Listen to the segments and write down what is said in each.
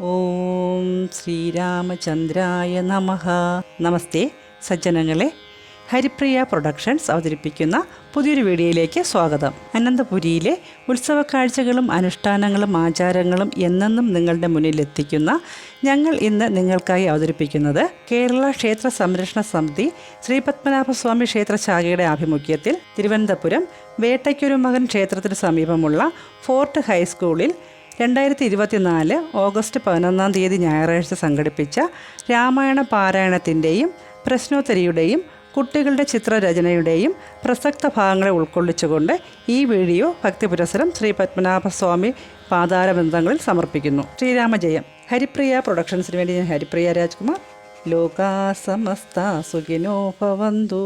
ഓം ശ്രീരാമചന്ദ്രായ നമഃ. നമസ്തേ സജ്ജനങ്ങളെ, ഹരിപ്രിയ പ്രൊഡക്ഷൻസ് അവതരിപ്പിക്കുന്ന പുതിയൊരു വീഡിയോയിലേക്ക് സ്വാഗതം. അനന്തപുരിയിലെ ഉത്സവ കാഴ്ചകളും അനുഷ്ഠാനങ്ങളും ആചാരങ്ങളും എന്നെന്നും നിങ്ങളുടെ മുന്നിലെത്തിക്കുന്ന ഞങ്ങൾ ഇന്ന് നിങ്ങൾക്കായി അവതരിപ്പിക്കുന്നത് കേരള ക്ഷേത്ര സംരക്ഷണ സമിതി ശ്രീപത്മനാഭസ്വാമി ക്ഷേത്രശാഖയുടെ ആഭിമുഖ്യത്തിൽ തിരുവനന്തപുരം വേട്ടയ്ക്കൊരുമകൻ ക്ഷേത്രത്തിന് സമീപമുള്ള ഫോർട്ട് ഹൈസ്കൂളിൽ 2024 ഓഗസ്റ്റ് 11 ഞായറാഴ്ച സംഘടിപ്പിച്ച രാമായണ പാരായണത്തിൻ്റെയും പ്രശ്നോത്തരിയുടെയും കുട്ടികളുടെ ചിത്രരചനയുടെയും പ്രസക്ത ഭാഗങ്ങളെ ഉൾക്കൊള്ളിച്ചുകൊണ്ട് ഈ വീഡിയോ ഭക്തിപുരസരം ശ്രീ പത്മനാഭസ്വാമി പാതാരബന്ധങ്ങളിൽ സമർപ്പിക്കുന്നു. ശ്രീരാമജയം. ഹരിപ്രിയ പ്രൊഡക്ഷൻസിന് വേണ്ടി ഞാൻ ഹരിപ്രിയ രാജ്കുമാർ. ലോകാ സമസ്ത സുഖിനോ ഭവന്തു.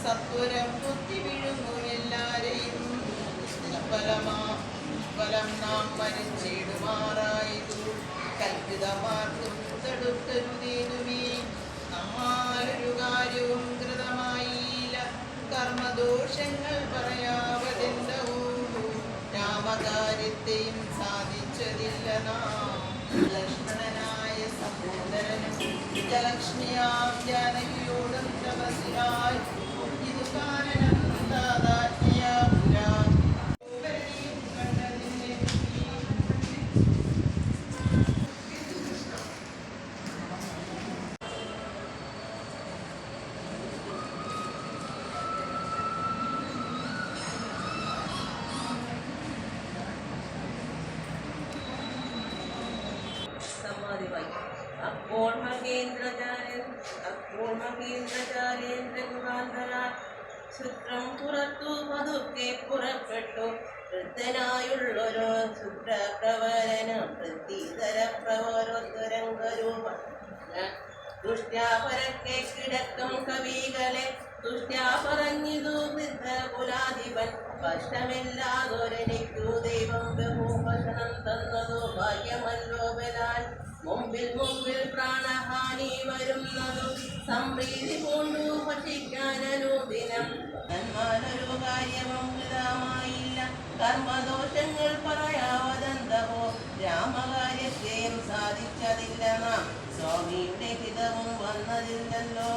സത്വരം ബുദ്ധി വിഴുങ്ങു എല്ലാരെയും ഫലം നാം മരിച്ചിടുമാറായതു കൽപ്പിതമാർക്കും തടുത്തരുതേതുമേ. നമ്മാലൊരു കാര്യവും കൃതമായില്ല, കർമ്മദോഷങ്ങൾ പറയാവതെന്തവൂ. രാമകാര്യത്തെയും സാധിച്ചതില്ല നാം. ലക്ഷ്മണനായ സഹോദരനും ജലക്ഷ്മിയാം ജാനകിയോടും തപസ്സിലായി ഇത് കാരണം താതാജ്ഞയാപുരാ. അപ്പോൾ മഹേന്ദ്രചാര്യേന്ദ്രകുമാന്തരാൽ ശുദ്രം പുറത്തു പതുക്കെ പുറപ്പെട്ടു. വൃദ്ധനായുള്ളൊരു ശുദ്രപ്രവരന് വൃത്തിതര പ്രവരത്വരംഗരൂപ ദുഷ്ട്യാപരക്കെ കിടക്കും കവികളെ ദുഷ്ട്യാ പറഞ്ഞിതു വൃദ്ധകുലാധിപൻ. കഷ്ടമില്ലാതൊരെനിക്കു ദൈവം ബഹുഭക്ഷണം തന്നതു ഭാഗ്യമല്ലോ ബലാൽ. മുമ്പിൽ പ്രാണഹാനി വരുന്നതു സംപ്രീതി കൊണ്ടു ഭക്ഷിക്കാനനുദിനം. എന്മാനൊരു കാര്യവും കൃതമായില്ല, കർമ്മദോഷങ്ങൾ പറയാവതെന്തവോ. രാമകാര്യത്തെയും സാധിച്ചതില്ല നാം, സ്വാമിയുടെ ഹിതവും വന്നതില്ലല്ലോ.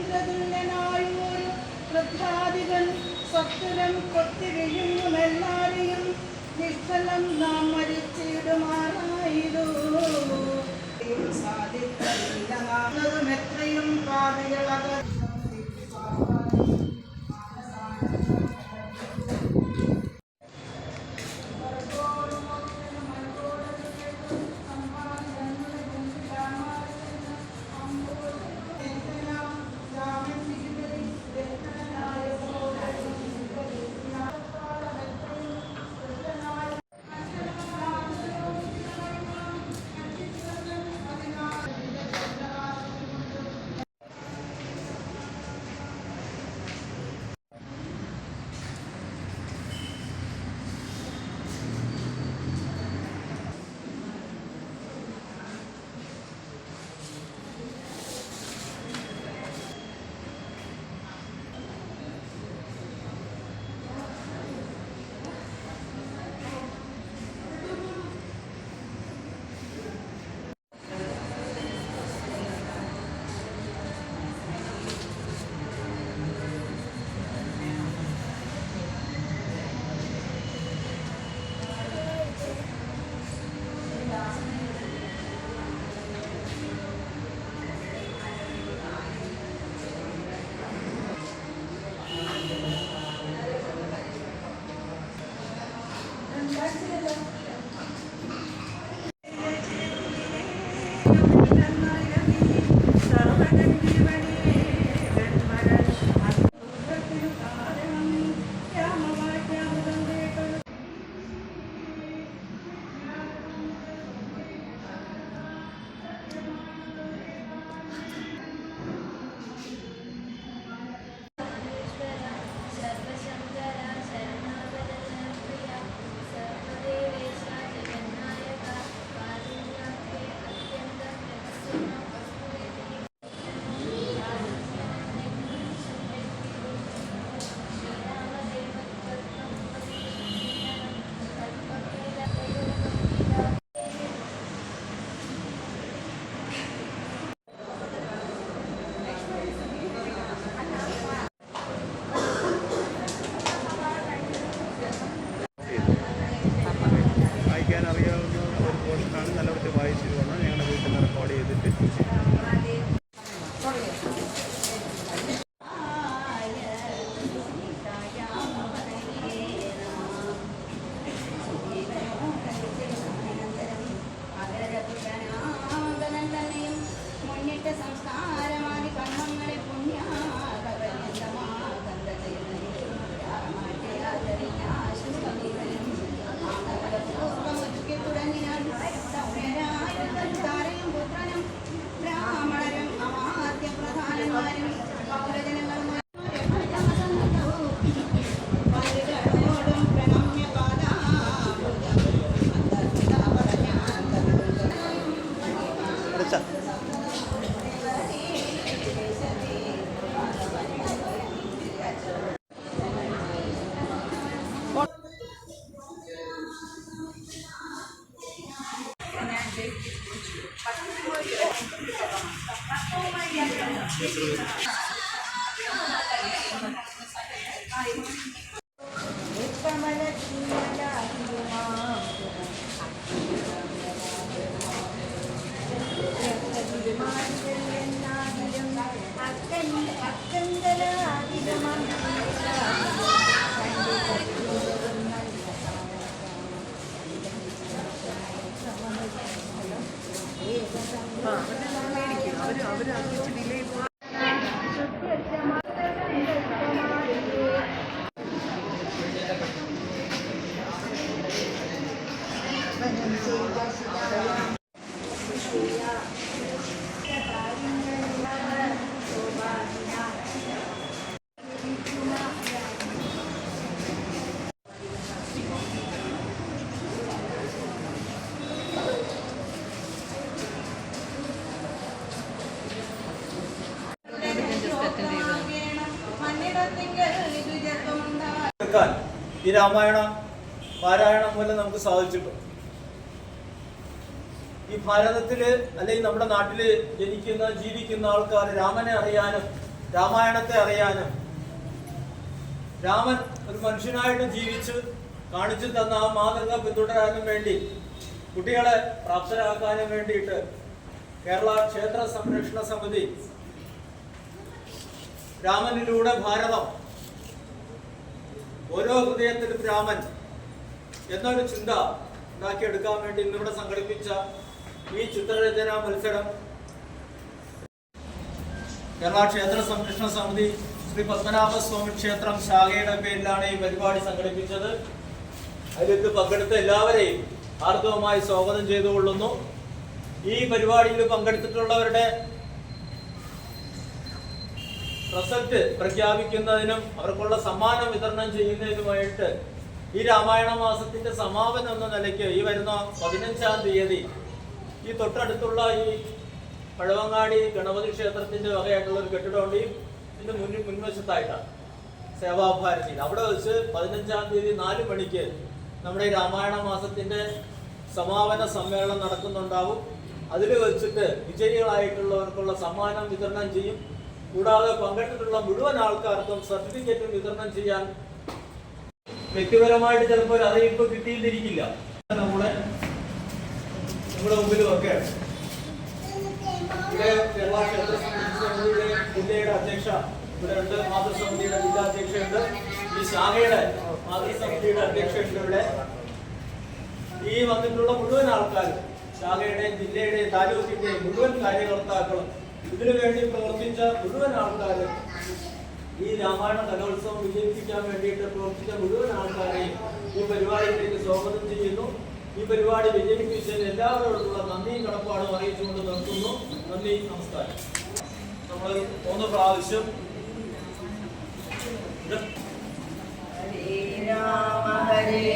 അഗ്രീന്ദ്രതുല്യനായൊരു വൃദ്ധാധികൻ സത്വരം കൊത്തിവിഴുങ്ങുമെല്ലാരെയും നിഷ്ഫലം നാം മരിച്ചിടുമാറായതു. സാധിക്കില്ല നാം എത്രയും പാതകളക വായിക്കാൻ അറിയാവുന്ന ഒരു പോർഷനാണ്. നല്ലവർക്ക് വായിച്ചു പോകണം. ഞങ്ങളുടെ വീട്ടിൽ നിന്ന് റെക്കോർഡ് ചെയ്തിട്ട് സംസ്കാരമാതി കർമ്മങ്ങളെ ബ്രാഹ്മണരും അമാത്യ പ്രധാനന്മാരും പൗരജനങ്ങളും പ്രണമ്യ പാദാ ഈ രാമായണ പാരായണം മൂലം നമുക്ക് സാധിച്ചിട്ടുണ്ട്. ഈ ഭാരതത്തിൽ അല്ലെങ്കിൽ നമ്മുടെ നാട്ടിൽ ജീവിക്കുന്ന ആൾക്കാർ രാമനെ അറിയാനും രാമായണത്തെ അറിയാനും രാമൻ ഒരു മനുഷ്യനായിട്ട് ജീവിച്ച് കാണിച്ചു തന്ന ആ മാതൃക പിന്തുടരാനും വേണ്ടി കുട്ടികളെ പ്രാപ്തരാക്കാനും വേണ്ടിയിട്ട് കേരള ക്ഷേത്ര സംരക്ഷണ സമിതി രാമനിലൂടെ ഭാരതം, ഓരോ ഹൃദയത്തിലും രാമൻ എന്നൊരു ചിന്ത ഉണ്ടാക്കിയെടുക്കാൻ വേണ്ടി ഇന്നിവിടെ സംഘടിപ്പിച്ച ഈ ചിത്രരചനാ മത്സരം കേരള ക്ഷേത്ര സംരക്ഷണ സമിതി ശ്രീ പത്മനാഭസ്വാമി ക്ഷേത്രം ശാഖയുടെ പേരിലാണ് ഈ പരിപാടി സംഘടിപ്പിച്ചത്. അതിലേക്ക് പങ്കെടുത്ത എല്ലാവരെയും ഹാർദവമായി സ്വാഗതം ചെയ്തുകൊള്ളുന്നു. ഈ പരിപാടിയിൽ പങ്കെടുത്തിട്ടുള്ളവരുടെ റിസൾട്ട് പ്രഖ്യാപിക്കുന്നതിനും അവർക്കുള്ള സമ്മാനം വിതരണം ചെയ്യുന്നതിനുമായിട്ട് ഈ രാമായണ മാസത്തിന്റെ സമാപനം എന്ന നിലയ്ക്ക് ഈ വരുന്ന 15-ാം തീയതി ഈ തൊട്ടടുത്തുള്ള ഈ പഴവങ്ങാടി ഗണപതി ക്ഷേത്രത്തിന്റെ വകയായിട്ടുള്ള ഒരു കെട്ടിടമുണ്ട്. ഇതിന്റെ മുൻവശത്തായിട്ടാണ് സേവാഭാരതി. അവിടെ വെച്ച് 15-ാം തീയതി 4 മണിക്ക് നമ്മുടെ ഈ രാമായണ മാസത്തിന്റെ സമാപന സമ്മേളനം നടക്കുന്നുണ്ടാവും. അതിൽ വെച്ചിട്ട് വിജയികളായിട്ടുള്ളവർക്കുള്ള സമ്മാനം വിതരണം ചെയ്യും. കൂടാതെ പങ്കെടുത്തിട്ടുള്ള മുഴുവൻ ആൾക്കാർക്കും സർട്ടിഫിക്കറ്റും വിതരണം ചെയ്യാൻ വ്യക്തിപരമായിട്ട് ചിലപ്പോൾ ഒരു അറിയിപ്പ് കിട്ടിയിട്ടിരിക്കില്ല. നമ്മുടെ മുമ്പിൽ വെക്കുകയാണ്. ഇവിടെ കേരള ക്ഷേത്ര സമിതിയുടെ ജില്ലയുടെ അധ്യക്ഷ ഇവിടെ ഉണ്ട്, മാതൃസമിതിയുടെ ജില്ലാ അധ്യക്ഷയുണ്ട്, ഈ ശാഖയുടെ മാതൃസമിതിയുടെ അധ്യക്ഷയുണ്ട്. ഇവിടെ ഈ വന്നിട്ടുള്ള മുഴുവൻ ആൾക്കാരും ശാഖയുടെയും ജില്ലയുടെയും താലൂക്കിന്റെയും മുഴുവൻ കാര്യകർത്താക്കളും ഇതിനു വേണ്ടി പ്രവർത്തിച്ച മുഴുവൻ ആൾക്കാരും ഈ രാമായണ കലോത്സവം വിജയിപ്പിക്കാൻ വേണ്ടിയിട്ട് പ്രവർത്തിച്ച മുഴുവൻ ആൾക്കാരെയും ഈ പരിപാടിയിലേക്ക് സ്വാഗതം ചെയ്യുന്നു. ഈ പരിപാടി വിജയിപ്പിച്ചതിന് എല്ലാവരോടുള്ള നന്ദിയും കടപ്പാടും അറിയിച്ചുകൊണ്ട് നിർത്തുന്നു. നന്ദി, നമസ്കാരം. നമ്മൾ 3 പ്രാവശ്യം ഹരേ രാമ ഹരേ